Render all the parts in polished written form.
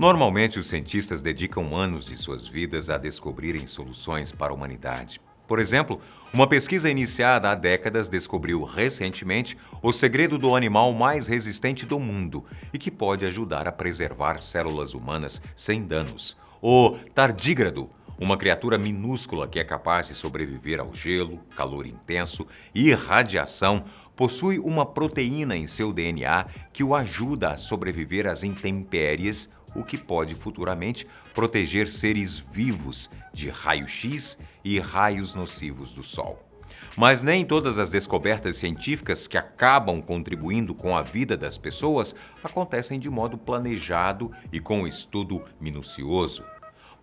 Normalmente, os cientistas dedicam anos de suas vidas a descobrirem soluções para a humanidade. Por exemplo, uma pesquisa iniciada há décadas descobriu recentemente o segredo do animal mais resistente do mundo e que pode ajudar a preservar células humanas sem danos. O tardígrado, uma criatura minúscula que é capaz de sobreviver ao gelo, calor intenso e radiação, possui uma proteína em seu DNA que o ajuda a sobreviver às intempéries, o que pode futuramente proteger seres vivos de raio-x e raios nocivos do Sol. Mas nem todas as descobertas científicas que acabam contribuindo com a vida das pessoas acontecem de modo planejado e com estudo minucioso.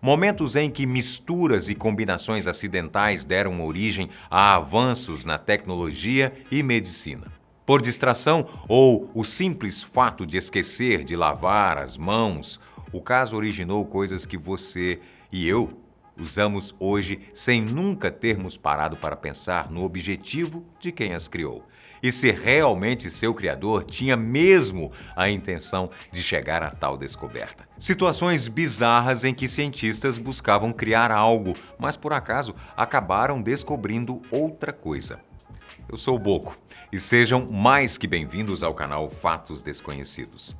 Momentos em que misturas e combinações acidentais deram origem a avanços na tecnologia e medicina. Por distração ou o simples fato de esquecer de lavar as mãos, o caso originou coisas que você e eu usamos hoje sem nunca termos parado para pensar no objetivo de quem as criou. E se realmente seu criador tinha mesmo a intenção de chegar a tal descoberta. Situações bizarras em que cientistas buscavam criar algo, mas por acaso acabaram descobrindo outra coisa. Eu sou o Boco e sejam mais que bem-vindos ao canal Fatos Desconhecidos.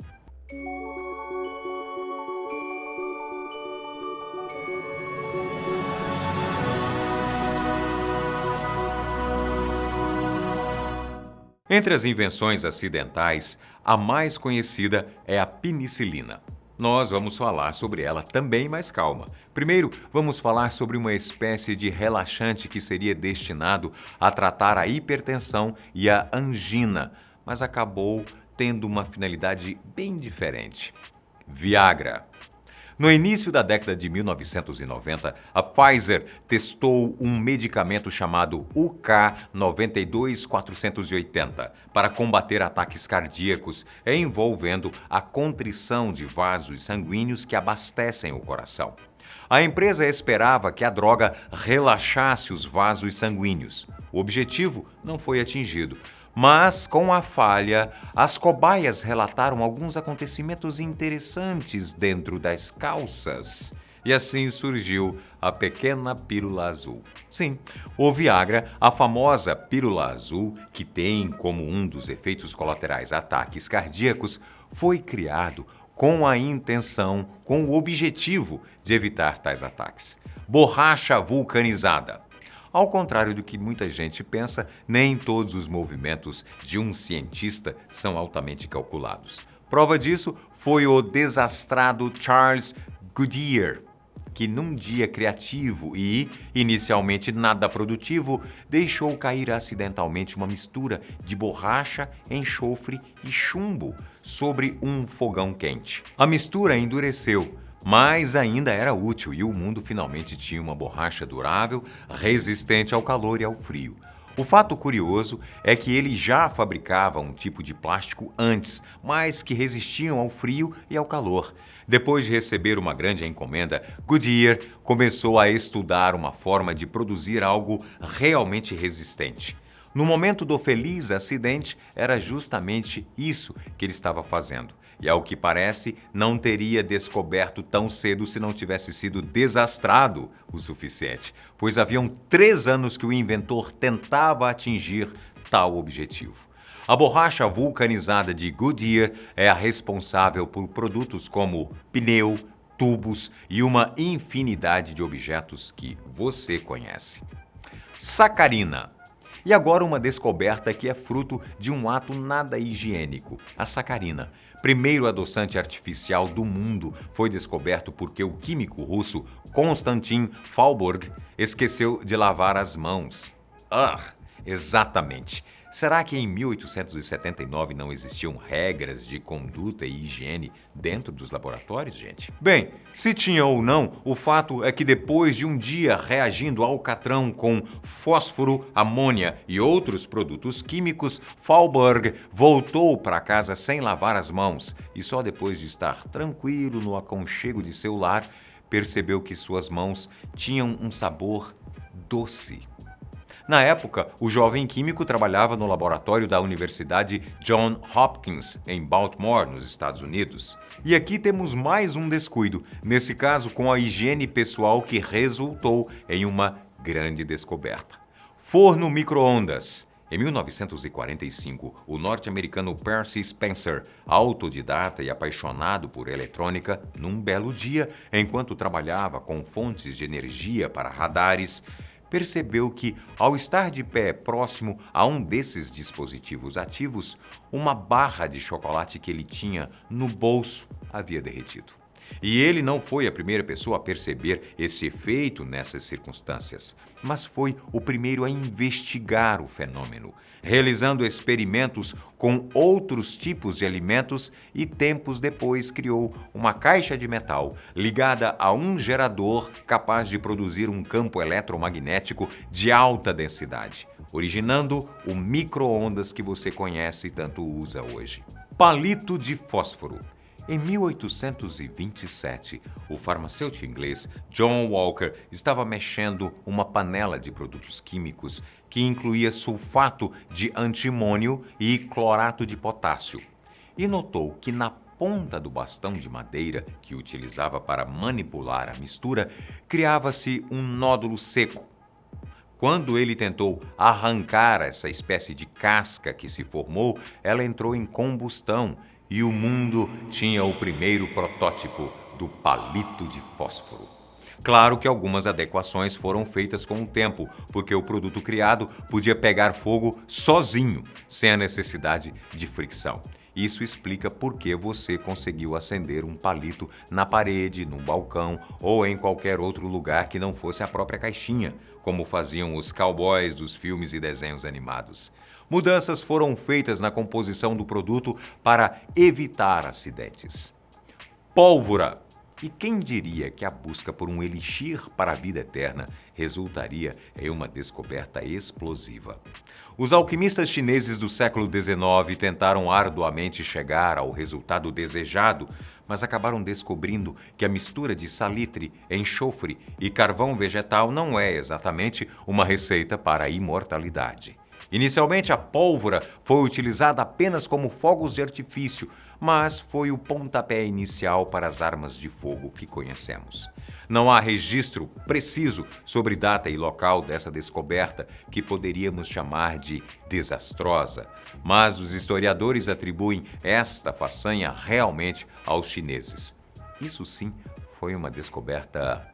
Entre as invenções acidentais, a mais conhecida é a penicilina. Nós vamos falar sobre ela também, mas calma. Primeiro, vamos falar sobre uma espécie de relaxante que seria destinado a tratar a hipertensão e a angina, mas acabou tendo uma finalidade bem diferente. Viagra. No início da década de 1990, a Pfizer testou um medicamento chamado UK-92480 para combater ataques cardíacos envolvendo a contrição de vasos sanguíneos que abastecem o coração. A empresa esperava que a droga relaxasse os vasos sanguíneos. O objetivo não foi atingido. Mas, com a falha, as cobaias relataram alguns acontecimentos interessantes dentro das calças. E assim surgiu a pequena pílula azul. Sim, o Viagra, a famosa pílula azul, que tem como um dos efeitos colaterais ataques cardíacos, foi criado com a intenção, com o objetivo de evitar tais ataques. Borracha vulcanizada. Ao contrário do que muita gente pensa, nem todos os movimentos de um cientista são altamente calculados. Prova disso foi o desastrado Charles Goodyear, que num dia criativo e, inicialmente, nada produtivo, deixou cair acidentalmente uma mistura de borracha, enxofre e chumbo sobre um fogão quente. A mistura endureceu, mas ainda era útil e o mundo finalmente tinha uma borracha durável, resistente ao calor e ao frio. O fato curioso é que ele já fabricava um tipo de plástico antes, mas que resistiam ao frio e ao calor. Depois de receber uma grande encomenda, Goodyear começou a estudar uma forma de produzir algo realmente resistente. No momento do feliz acidente, era justamente isso que ele estava fazendo. E, ao que parece, não teria descoberto tão cedo se não tivesse sido desastrado o suficiente, pois haviam 3 anos que o inventor tentava atingir tal objetivo. A borracha vulcanizada de Goodyear é a responsável por produtos como pneu, tubos e uma infinidade de objetos que você conhece. Sacarina. E agora uma descoberta que é fruto de um ato nada higiênico, a sacarina. Primeiro adoçante artificial do mundo, foi descoberto porque o químico russo Konstantin Fauborg esqueceu de lavar as mãos. Exatamente. Será que em 1879 não existiam regras de conduta e higiene dentro dos laboratórios, gente? Bem, se tinha ou não, o fato é que depois de um dia reagindo ao alcatrão com fósforo, amônia e outros produtos químicos, Fauborg voltou para casa sem lavar as mãos e só depois de estar tranquilo no aconchego de seu lar, percebeu que suas mãos tinham um sabor doce. Na época, o jovem químico trabalhava no laboratório da Universidade Johns Hopkins, em Baltimore, nos Estados Unidos. E aqui temos mais um descuido, nesse caso com a higiene pessoal que resultou em uma grande descoberta. Forno micro-ondas. Em 1945, o norte-americano Percy Spencer, autodidata e apaixonado por eletrônica, num belo dia, enquanto trabalhava com fontes de energia para radares, percebeu que, ao estar de pé próximo a um desses dispositivos ativos, uma barra de chocolate que ele tinha no bolso havia derretido. E ele não foi a primeira pessoa a perceber esse efeito nessas circunstâncias, mas foi o primeiro a investigar o fenômeno, realizando experimentos com outros tipos de alimentos e tempos depois criou uma caixa de metal ligada a um gerador capaz de produzir um campo eletromagnético de alta densidade, originando o micro-ondas que você conhece e tanto usa hoje. Palito de fósforo. Em 1827, o farmacêutico inglês John Walker estava mexendo uma panela de produtos químicos que incluía sulfato de antimônio e clorato de potássio e notou que na ponta do bastão de madeira que utilizava para manipular a mistura criava-se um nódulo seco. Quando ele tentou arrancar essa espécie de casca que se formou, ela entrou em combustão e o mundo tinha o primeiro protótipo do palito de fósforo. Claro que algumas adequações foram feitas com o tempo, porque o produto criado podia pegar fogo sozinho, sem a necessidade de fricção. Isso explica por que você conseguiu acender um palito na parede, no balcão ou em qualquer outro lugar que não fosse a própria caixinha, como faziam os cowboys dos filmes e desenhos animados. Mudanças foram feitas na composição do produto para evitar acidentes. Pólvora. E quem diria que a busca por um elixir para a vida eterna resultaria em uma descoberta explosiva? Os alquimistas chineses do século XIX tentaram arduamente chegar ao resultado desejado, mas acabaram descobrindo que a mistura de salitre, enxofre e carvão vegetal não é exatamente uma receita para a imortalidade. Inicialmente, a pólvora foi utilizada apenas como fogos de artifício, mas foi o pontapé inicial para as armas de fogo que conhecemos. Não há registro preciso sobre data e local dessa descoberta, que poderíamos chamar de desastrosa, mas os historiadores atribuem esta façanha realmente aos chineses. Isso sim foi uma descoberta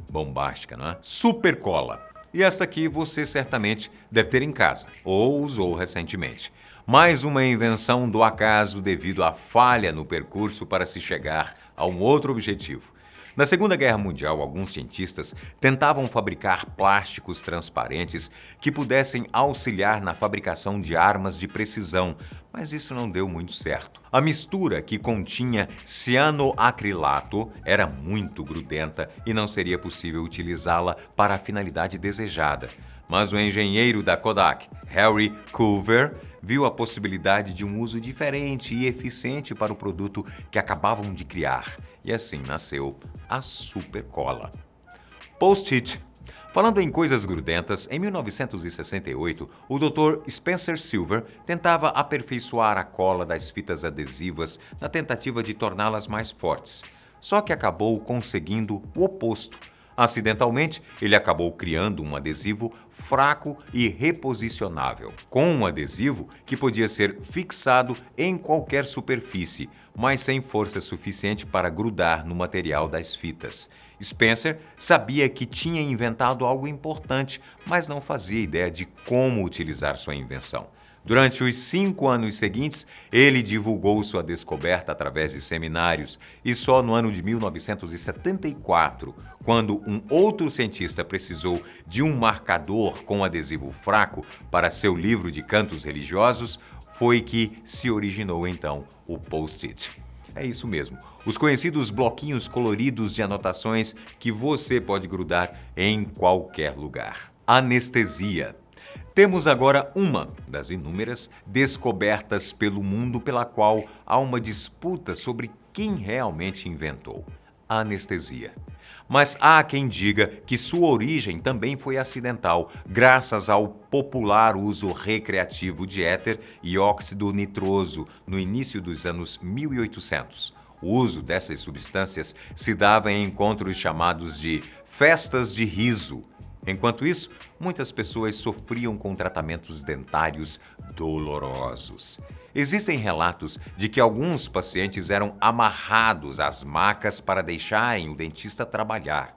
bombástica, não é? Supercola. E esta aqui você certamente deve ter em casa, ou usou recentemente. Mais uma invenção do acaso devido à falha no percurso para se chegar a um outro objetivo. Na Segunda Guerra Mundial, alguns cientistas tentavam fabricar plásticos transparentes que pudessem auxiliar na fabricação de armas de precisão, mas isso não deu muito certo. A mistura, que continha cianoacrilato, era muito grudenta e não seria possível utilizá-la para a finalidade desejada. Mas o engenheiro da Kodak, Harry Culver, viu a possibilidade de um uso diferente e eficiente para o produto que acabavam de criar. E assim nasceu a Supercola. Post-it. Falando em coisas grudentas, em 1968, o Dr. Spencer Silver tentava aperfeiçoar a cola das fitas adesivas na tentativa de torná-las mais fortes. Só que acabou conseguindo o oposto. Acidentalmente, ele acabou criando um adesivo fraco e reposicionável, com um adesivo que podia ser fixado em qualquer superfície, mas sem força suficiente para grudar no material das fitas. Spencer sabia que tinha inventado algo importante, mas não fazia ideia de como utilizar sua invenção. Durante os 5 anos seguintes, ele divulgou sua descoberta através de seminários e só no ano de 1974, quando um outro cientista precisou de um marcador com adesivo fraco para seu livro de cantos religiosos, foi que se originou então o Post-it. É isso mesmo, os conhecidos bloquinhos coloridos de anotações que você pode grudar em qualquer lugar. Anestesia. Temos agora uma das inúmeras descobertas pelo mundo pela qual há uma disputa sobre quem realmente inventou: a anestesia. Mas há quem diga que sua origem também foi acidental, graças ao popular uso recreativo de éter e óxido nitroso no início dos anos 1800. O uso dessas substâncias se dava em encontros chamados de festas de riso. Enquanto isso, muitas pessoas sofriam com tratamentos dentários dolorosos. Existem relatos de que alguns pacientes eram amarrados às macas para deixarem o dentista trabalhar.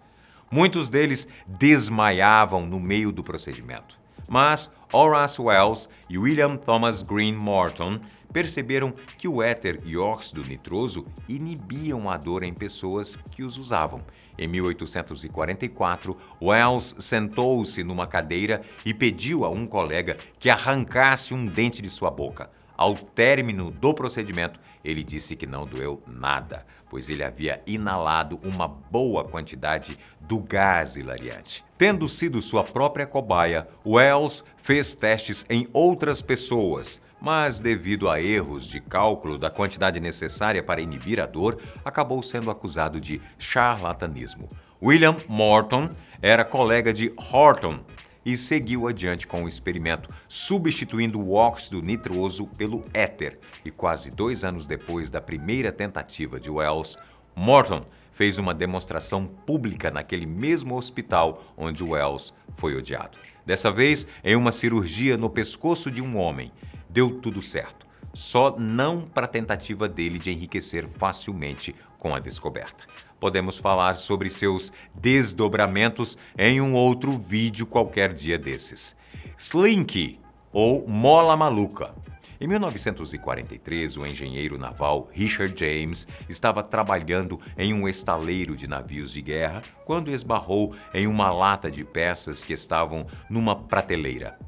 Muitos deles desmaiavam no meio do procedimento. Mas Horace Wells e William Thomas Green Morton perceberam que o éter e óxido nitroso inibiam a dor em pessoas que os usavam. Em 1844, Wells sentou-se numa cadeira e pediu a um colega que arrancasse um dente de sua boca. Ao término do procedimento, ele disse que não doeu nada, pois ele havia inalado uma boa quantidade do gás hilariante. Tendo sido sua própria cobaia, Wells fez testes em outras pessoas, mas devido a erros de cálculo da quantidade necessária para inibir a dor, acabou sendo acusado de charlatanismo. William Morton era colega de Horton e seguiu adiante com o experimento, substituindo o óxido nitroso pelo éter. E quase 2 anos depois da primeira tentativa de Wells, Morton fez uma demonstração pública naquele mesmo hospital onde Wells foi odiado. Dessa vez, em uma cirurgia no pescoço de um homem. Deu tudo certo, só não para a tentativa dele de enriquecer facilmente com a descoberta. Podemos falar sobre seus desdobramentos em um outro vídeo qualquer dia desses. Slinky, ou mola maluca. Em 1943, o engenheiro naval Richard James estava trabalhando em um estaleiro de navios de guerra quando esbarrou em uma lata de peças que estavam numa prateleira.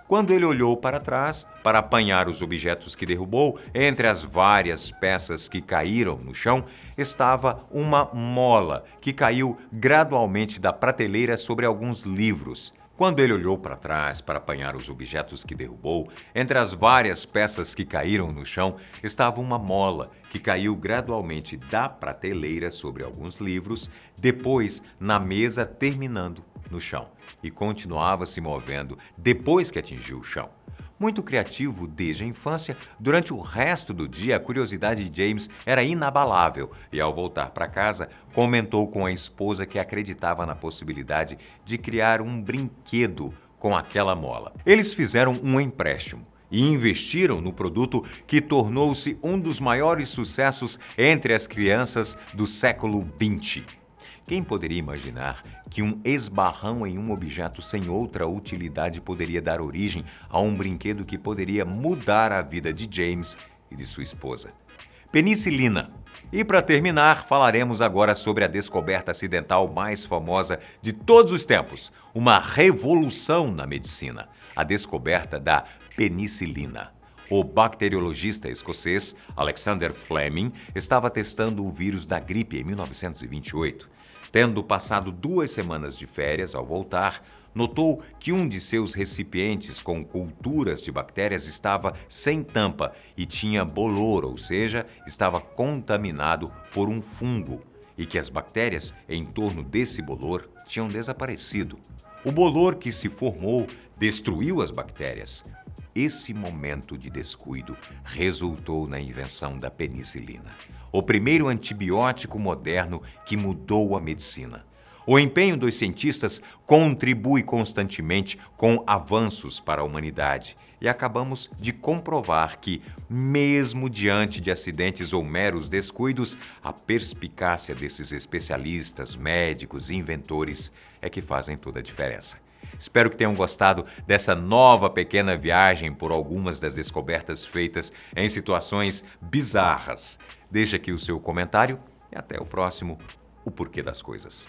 Quando ele olhou para trás para apanhar os objetos que derrubou, entre as várias peças que caíram no chão, estava uma mola que caiu gradualmente da prateleira sobre alguns livros. Quando ele olhou para trás para apanhar os objetos que derrubou, entre as várias peças que caíram no chão, estava uma mola que caiu gradualmente da prateleira sobre alguns livros, depois na mesa, terminando no chão, e continuava se movendo depois que atingiu o chão. Muito criativo desde a infância, durante o resto do dia a curiosidade de James era inabalável e, ao voltar para casa, comentou com a esposa que acreditava na possibilidade de criar um brinquedo com aquela mola. Eles fizeram um empréstimo e investiram no produto que tornou-se um dos maiores sucessos entre as crianças do século XX. Quem poderia imaginar que um esbarrão em um objeto sem outra utilidade poderia dar origem a um brinquedo que poderia mudar a vida de James e de sua esposa? Penicilina. E para terminar, falaremos agora sobre a descoberta acidental mais famosa de todos os tempos, uma revolução na medicina, a descoberta da penicilina. O bacteriologista escocês Alexander Fleming estava testando o vírus da gripe em 1928. Tendo passado 2 semanas de férias, ao voltar, notou que um de seus recipientes com culturas de bactérias estava sem tampa e tinha bolor, ou seja, estava contaminado por um fungo, e que as bactérias em torno desse bolor tinham desaparecido. O bolor que se formou destruiu as bactérias. Esse momento de descuido resultou na invenção da penicilina, o primeiro antibiótico moderno que mudou a medicina. O empenho dos cientistas contribui constantemente com avanços para a humanidade e acabamos de comprovar que, mesmo diante de acidentes ou meros descuidos, a perspicácia desses especialistas, médicos e inventores é que fazem toda a diferença. Espero que tenham gostado dessa nova pequena viagem por algumas das descobertas feitas em situações bizarras. Deixe aqui o seu comentário e até o próximo O Porquê das Coisas.